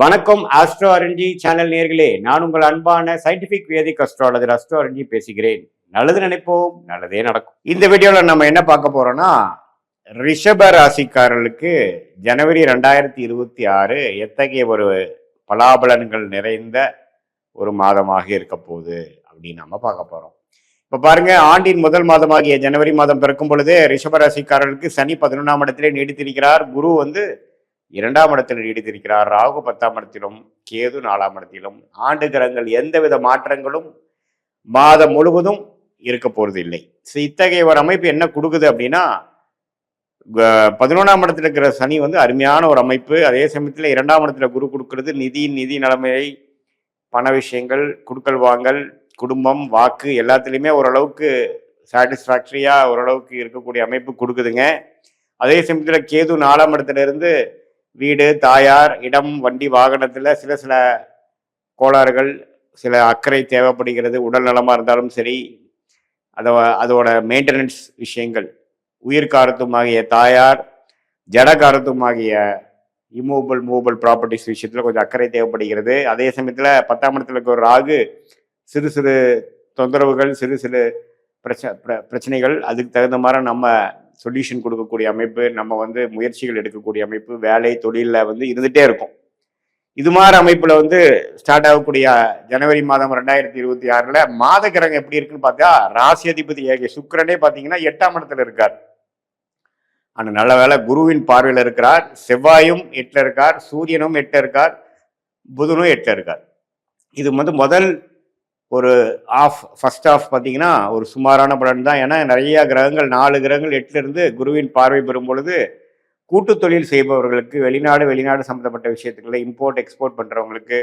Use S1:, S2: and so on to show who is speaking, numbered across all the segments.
S1: வணக்கம் astro அரண்ஜி channel நேர்களே, நான் உங்கள் அன்பான சயின்டிபிக் வேதிக் அஸ்ட்ராலஜர் ஆஸ்ட்ரோ அரண்ஜி பேசுகிறேன். நல்லது நினைப்போம், நல்லதே நடக்கும். இந்த வீடியோல நம்ம என்ன பார்க்க போறோம்னா, ரிஷப ராசிக்காரர்களுக்கு ஜனவரி 2026 எத்தகைய ஒரு பலாபலன்கள் நிறைந்த ஒரு மாதமாக இருக்க போகுது அப்படின்னு நம்ம பார்க்க போறோம். இப்ப பாருங்க, ஆண்டின் முதல் மாதமாகிய ஜனவரி மாதம் பிறக்கும் பொழுதே ரிஷப ராசிக்காரர்களுக்கு சனி 11ஆம் இடத்திலே நீடித்திருக்கிறார். குரு 2ஆம் இடத்தில் நீடித்திருக்கிறார். ராகு 10ஆம் இடத்திலும், கேது 4ஆம் இடத்திலும். ஆண்டு கிரகங்கள் எந்தவித மாற்றங்களும் மாதம் முழுவதும் இருக்க போறது இல்லை. இத்தகைய ஒரு அமைப்பு என்ன கொடுக்குது அப்படின்னா, 11ஆம் இடத்துல இருக்கிற சனி அருமையான ஒரு அமைப்பு. அதே சமயத்துல 2ஆம் இடத்துல குரு கொடுக்கிறது நிதி நிலைமை, பண விஷயங்கள், குடுக்கல் வாங்கல், குடும்பம், வாக்கு எல்லாத்துலேயுமே ஓரளவுக்கு சாட்டிஸ்ஃபேக்டரியா ஓரளவுக்கு இருக்கக்கூடிய அமைப்பு கொடுக்குதுங்க. அதே சமயத்தில் கேது 4ஆம் இடத்துல இருந்து வீடு, தாயார், இடம், வண்டி, வாகனத்தில் சில கோளாறுகள், சில அக்கறை தேவைப்படுகிறது. உடல் நலமாக இருந்தாலும் சரி, அதோட மெயின்டெனன்ஸ் விஷயங்கள், உயிர் காரத்துமாகிய தாயார், ஜட காரத்துமாகிய மூவபிள் ப்ராப்பர்ட்டிஸ் விஷயத்தில் கொஞ்சம் அக்கறை தேவைப்படுகிறது. அதே சமயத்தில் 10ஆம் இடத்துல இருக்க ஒரு ராகு சிறு தொந்தரவுகள், சிறு பிரச்சனைகள், அதுக்கு தகுந்த மாதிரி நம்ம சொல்யூஷன் கொடுக்கக்கூடிய அமைப்பு, நம்ம முயற்சிகள் எடுக்கக்கூடிய அமைப்பு, வேலை தொழிலில் இருந்துகிட்டே இருக்கும். இது மாதிரி அமைப்புல ஸ்டார்ட் ஆகக்கூடிய ஜனவரி மாதம் 2026 மாத கிரகம் எப்படி இருக்குன்னு பார்த்தா, ராசி அதிபதி ஏக சுக்கிரனே பார்த்தீங்கன்னா 8ஆம் இடத்துல இருக்கார். ஆனால் நல்ல வேலை குருவின் பார்வையில் இருக்கிறார். செவ்வாயும் 8ல் இருக்கார், சூரியனும் 8ல் இருக்கார், புதனும் 8ல் இருக்கார். இது முதல் ஒரு ஃபர்ஸ்ட் ஆஃப் பார்த்தீங்கன்னா ஒரு சுமாரான பலன் தான். ஏன்னா நிறைய கிரகங்கள், 4 கிரகங்கள் 8ல இருந்து குருவின் பார்வை பெறும் பொழுது கூட்டு தொழில் செய்பவர்களுக்கு, வெளிநாடு சம்மந்தப்பட்ட விஷயத்துக்குள்ள இம்போர்ட் எக்ஸ்போர்ட் பண்றவங்களுக்கு,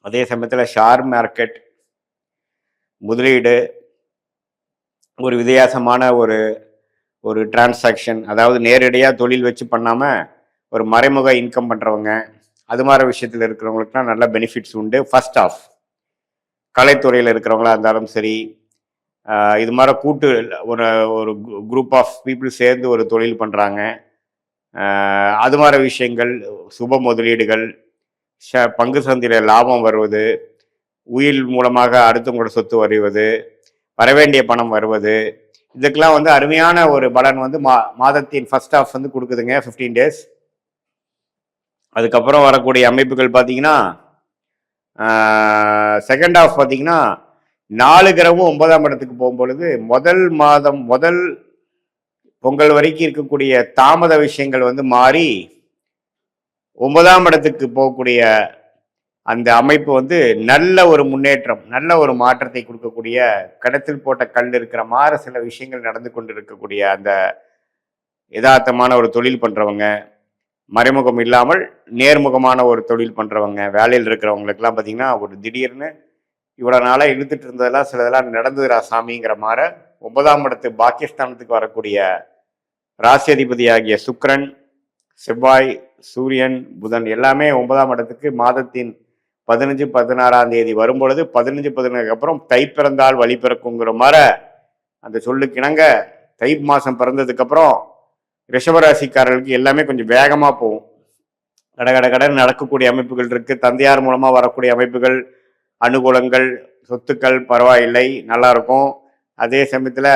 S1: அதே சமயத்தில் ஷேர் மார்க்கெட், முதலீடு, ஒரு வித்தியாசமான ஒரு டிரான்சாக்ஷன், அதாவது நேரடியாக தொழில் வச்சு பண்ணாமல் ஒரு மறைமுக இன்கம் பண்ணுறவங்க, அது மாதிரி விஷயத்தில் இருக்கிறவங்களுக்குலாம் நல்ல பெனிஃபிட்ஸ் உண்டு. ஃபர்ஸ்ட் ஆஃப் கலைத்துறையில் இருக்கிறவங்களா இருந்தாலும் சரி, இது மாதிரி கூட்டு ஒரு குரூப் ஆஃப் பீப்புள் சேர்ந்து ஒரு தொழில் பண்ணுறாங்க, அது மாதிரி விஷயங்கள், சுப முதலீடுகள், பங்கு சந்தையில் லாபம் வருவது, உயில் மூலமாக அடுத்தவங்களோட சொத்து வருவது, வரவேண்டிய பணம் வருவது, இதுக்கெல்லாம் அருமையான ஒரு பலன் மாதத்தின் ஃபர்ஸ்ட் ஆஃப் கொடுக்குதுங்க, 15 days. அதுக்கப்புறம் வரக்கூடிய அமைப்புகள் பார்த்தீங்கன்னா, செகண்ட் ஆஃப் பார்த்தீங்கன்னா 4 கிரகமும் 9ஆம் இடத்துக்கு போகும்பொழுது முதல் பொங்கல் வரைக்கும் இருக்கக்கூடிய தாமத விஷயங்கள் மாறி 9ஆம் இடத்துக்கு போகக்கூடிய அந்த அமைப்பு நல்ல ஒரு முன்னேற்றம், நல்ல ஒரு மாற்றத்தை கொடுக்கக்கூடிய, கடத்தில் போட்ட கல் இருக்கிற மாதிரி சில விஷயங்கள் நடந்து கொண்டு இருக்கக்கூடிய அந்த யதார்த்தமான ஒரு தொழில் பண்றவங்க, மறைமுகம் இல்லாமல் நேர்முகமான ஒரு தொழில் பண்றவங்க, வேலையில் இருக்கிறவங்களுக்கெல்லாம் பார்த்தீங்கன்னா ஒரு திடீர்னு இவ்வளோ நாளாக இழுத்துட்டு இருந்ததெல்லாம் சிலதெல்லாம் நடந்துதுரா சாமிங்கிற மாதிரி 9ஆம் இடத்து பாக்கியஸ்தானத்துக்கு வரக்கூடிய ராசி அதிபதி ஆகிய சுக்கிரன், செவ்வாய், சூரியன், புதன் எல்லாமே 9ஆம் இடத்துக்கு மாதத்தின் 15, 16ஆம் தேதி வரும்பொழுது 15, 17 அப்புறம் தை பிறந்தால் வழி பிறக்குங்கிற மாதிரி அந்த சொல்லுக்கு இணங்க தை மாதம் பிறந்ததுக்கு அப்புறம் ரிஷபராசிக்காரர்களுக்கு எல்லாமே கொஞ்சம் வேகமாக போகும். கடன் நடக்கக்கூடிய அமைப்புகள் இருக்கு. தந்தையார் மூலமாக வரக்கூடிய அமைப்புகள், அனுகூலங்கள், சொத்துக்கள் பரவாயில்லை, நல்லா இருக்கும். அதே சமயத்தில்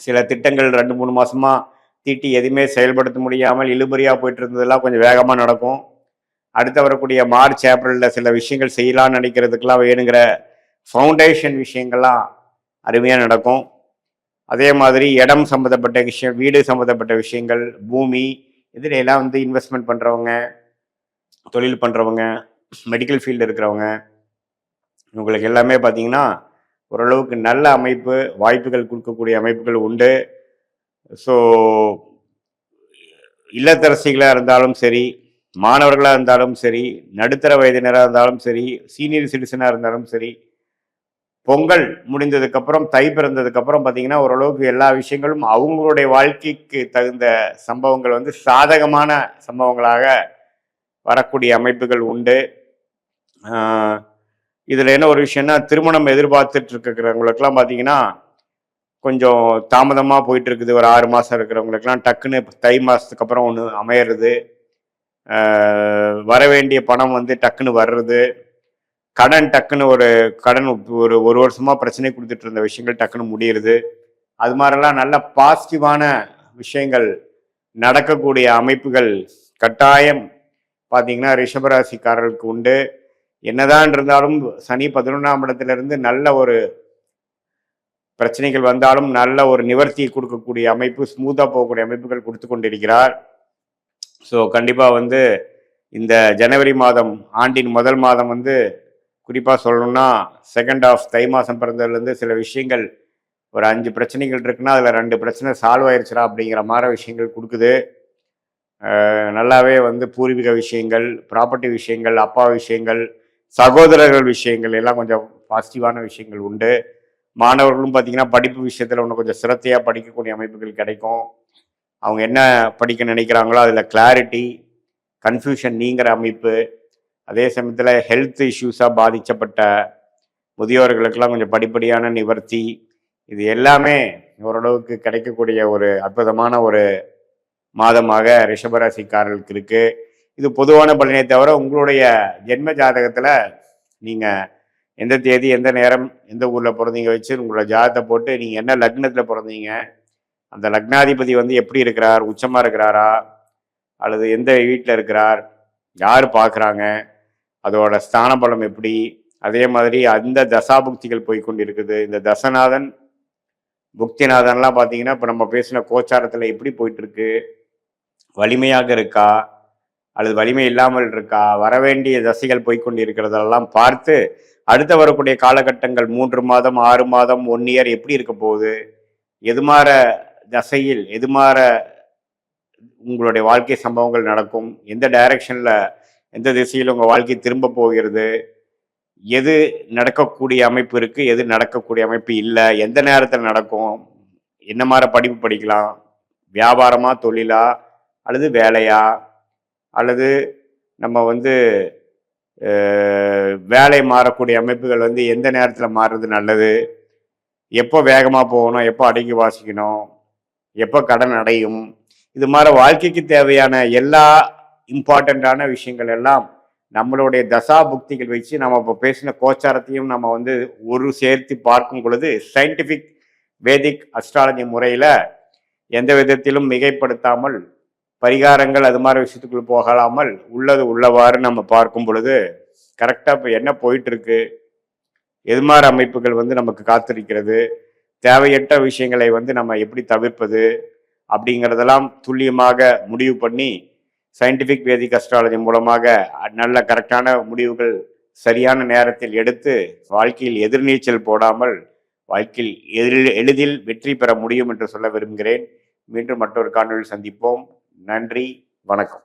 S1: சில திட்டங்கள் 2-3 மாசமா தீட்டி எதுவுமே செயல்படுத்த முடியாமல் இழுபறியாக போயிட்டு இருந்ததெல்லாம் கொஞ்சம் வேகமாக நடக்கும். அடுத்து வரக்கூடிய மார்ச், ஏப்ரலில் சில விஷயங்கள் செய்யலாம்னு நினைக்கிறதுக்கெல்லாம் வேணுங்கிற ஃபவுண்டேஷன் விஷயங்கள்லாம் அருமையாக நடக்கும். அதே மாதிரி இடம் சம்மந்தப்பட்ட விஷயம், வீடு சம்மந்தப்பட்ட விஷயங்கள், பூமி, இதில் எல்லாம் இன்வெஸ்ட்மெண்ட் பண்ணுறவங்க, தொழில் பண்ணுறவங்க, மெடிக்கல் ஃபீல்டு இருக்கிறவங்க, உங்களுக்கு எல்லாமே பார்த்தீங்கன்னா ஓரளவுக்கு நல்ல அமைப்பு, வாய்ப்புகள் கொடுக்கக்கூடிய அமைப்புகள் உண்டு. ஸோ இல்லத்தரசிகளாக இருந்தாலும் சரி, மாணவர்களாக இருந்தாலும் சரி, நடுத்தர வயதினராக இருந்தாலும் சரி, சீனியர் சிட்டிசனாக இருந்தாலும் சரி, பொங்கல் முடிந்ததுக்கப்புறம், தை பிறந்ததுக்கப்புறம் பார்த்தீங்கன்னா ஓரளவுக்கு எல்லா விஷயங்களும் அவங்களுடைய வாழ்க்கைக்கு தகுந்த சம்பவங்கள் சாதகமான சம்பவங்களாக வரக்கூடிய அமைப்புகள் உண்டு. இதில் என்ன ஒரு விஷயம்னா, திருமணம் எதிர்பார்த்துட்டு இருக்கிறவங்களுக்கெல்லாம் பார்த்தீங்கன்னா கொஞ்சம் தாமதமாக போயிட்டு இருக்குது. ஒரு 6 மாதம் இருக்கிறவங்களுக்கெல்லாம் டக்குன்னு தை மாதத்துக்கு அப்புறம் ஒன்று அமையிறது. வர வேண்டிய பணம் வந்து டக்குன்னு வர்றது, கடன் டக்குன்னு கடன் ஒரு வருஷமா பிரச்சனை கொடுத்துட்டு இருந்த விஷயங்கள் டக்குன்னு முடியுது. அது மாதிரிலாம் நல்ல பாசிட்டிவான விஷயங்கள் நடக்கக்கூடிய அமைப்புகள் கட்டாயம் பார்த்தீங்கன்னா ரிஷபராசிக்காரர்களுக்கு உண்டு. என்னதான் இருந்தாலும் சனி 11ஆம் இடத்திலிருந்து நல்ல ஒரு பிரச்சனைகள் வந்தாலும் நல்ல ஒரு நிவர்த்தியை கொடுக்கக்கூடிய அமைப்பு, ஸ்மூத்தாக போகக்கூடிய அமைப்புகள் கொடுத்து கொண்டிருக்கிறார். ஸோ கண்டிப்பாக வந்து இந்த ஜனவரி மாதம், ஆண்டின் முதல் மாதம் வந்து குறிப்பாக சொல்லணும்னா செகண்ட் ஆஃப் தை மாதம் பிறந்ததுலேருந்து சில விஷயங்கள் ஒரு 5 பிரச்சனைகள் இருக்குன்னா அதில் 2 பிரச்சனை சால்வ் ஆயிடுச்சுடா அப்படிங்கிற மாதிரி விஷயங்கள் கொடுக்குது. நல்லாவே வந்து பூர்வீக விஷயங்கள், ப்ராப்பர்ட்டி விஷயங்கள், அப்பா விஷயங்கள், சகோதரர்கள் விஷயங்கள் எல்லாம் கொஞ்சம் பாசிட்டிவான விஷயங்கள் உண்டு. மாணவர்களும் பார்த்தீங்கன்னா படிப்பு விஷயத்தில் ஒன்று கொஞ்சம் சிரத்தையாக படிக்கக்கூடிய அமைப்புகள் கிடைக்கும். அவங்க என்ன படிக்க நினைக்கிறாங்களோ அதில் கிளாரிட்டி, கன்ஃபியூஷன் நீங்கிற அமைப்பு. அதே சமயத்தில் ஹெல்த் இஷ்யூஸாக பாதிக்கப்பட்ட முதியோர்களுக்கெல்லாம் கொஞ்சம் படிப்படியான நிவர்த்தி, இது எல்லாமே ஓரளவுக்கு கிடைக்கக்கூடிய ஒரு அற்புதமான ஒரு மாதமாக ரிஷபராசிக்காரர்களுக்கு இருக்கு. இது பொதுவான பலனை தவிர உங்களுடைய ஜென்ம ஜாதகத்தில் நீங்கள் எந்த தேதி, எந்த நேரம், எந்த ஊரில் பிறந்தீங்க வச்சு உங்களோட ஜாதகத்தை போட்டு நீங்கள் என்ன லக்னத்தில் பிறந்தீங்க, அந்த லக்னாதிபதி வந்து எப்படி இருக்கிறார், உச்சமாக இருக்கிறாரா அல்லது எந்த வீட்டில் இருக்கிறார், யார் பார்க்குறாங்க, அதோட ஸ்தான பலம் எப்படி, அதே மாதிரி அந்த தசாபுக்திகள் போய்கொண்டு இருக்குது. இந்த தசநாதன் புக்திநாதன்லாம் பார்த்தீங்கன்னா இப்போ நம்ம பேசின கோச்சாரத்தில் எப்படி போயிட்டுருக்கு, வலிமையாக இருக்கா அல்லது வலிமை இல்லாமல் இருக்கா, வரவேண்டிய தசைகள் போய்கொண்டு இருக்கிறதெல்லாம் பார்த்து அடுத்த வரக்கூடிய காலகட்டங்கள் 3 மாதம், 6 மாதம், 1 இயர் எப்படி இருக்க போகுது, எதுமாற தசையில் எதுமாற உங்களுடைய வாழ்க்கை சம்பவங்கள் நடக்கும், எந்த டைரக்ஷனில் எந்த திசையில் உங்கள் வாழ்க்கை திரும்ப போகிறது, எது நடக்கக்கூடிய அமைப்பு இருக்குது, எது நடக்கக்கூடிய அமைப்பு இல்லை, எந்த நேரத்தில் நடக்கும், என்ன மாதிரி படிப்பு படிக்கலாம், வியாபாரமா, தொழிலா அல்லது வேலையா, அல்லது நம்ம வந்து வேலை மாறக்கூடிய அமைப்புகள் வந்து எந்த நேரத்தில் மாறுறது நல்லது, எப்போ வேகமாக போகணும், எப்போ அடங்கி வாசிக்கணும், எப்போ கடன் அடையும், இது மாதிரி வாழ்க்கைக்கு தேவையான எல்லா இம்பார்ட்டண்ட்டான விஷயங்கள் எல்லாம் நம்மளுடைய தசா புக்திகள் வச்சு நம்ம இப்போ பேசின கோச்சாரத்தையும் நம்ம வந்து ஒரு சேர்த்து பார்க்கும் பொழுது சயின்டிஃபிக் வேதிக் அஸ்ட்ராலஜி முறையில் எந்த விதத்திலும் மிகைப்படுத்தாமல் பரிகாரங்கள் அது மாதிரி விஷயத்துக்குள் போகலாமல் உள்ளது உள்ளவாறு நம்ம பார்க்கும் பொழுது கரெக்டாக இப்போ என்ன போயிட்டுருக்கு, எது மாதிரி அமைப்புகள் வந்து நமக்கு காத்திருக்கிறது, தேவையற்ற விஷயங்களை வந்து நம்ம எப்படி தவிர்ப்பது அப்படிங்கிறதெல்லாம் துல்லியமாக முடிவு பண்ணி சயின்டிஃபிக் வேதிக் அஸ்ட்ராலஜி மூலமாக நல்ல கரெக்டான முடிவுகள் சரியான நேரத்தில் எடுத்து வாழ்க்கையில் எதிர்நீச்சல் போடாமல் வாழ்க்கையில் எளிதில் வெற்றி பெற முடியும் என்று சொல்ல விரும்புகிறேன். மீண்டும் மற்றொரு காணொலியில் சந்திப்போம். நன்றி, வணக்கம்.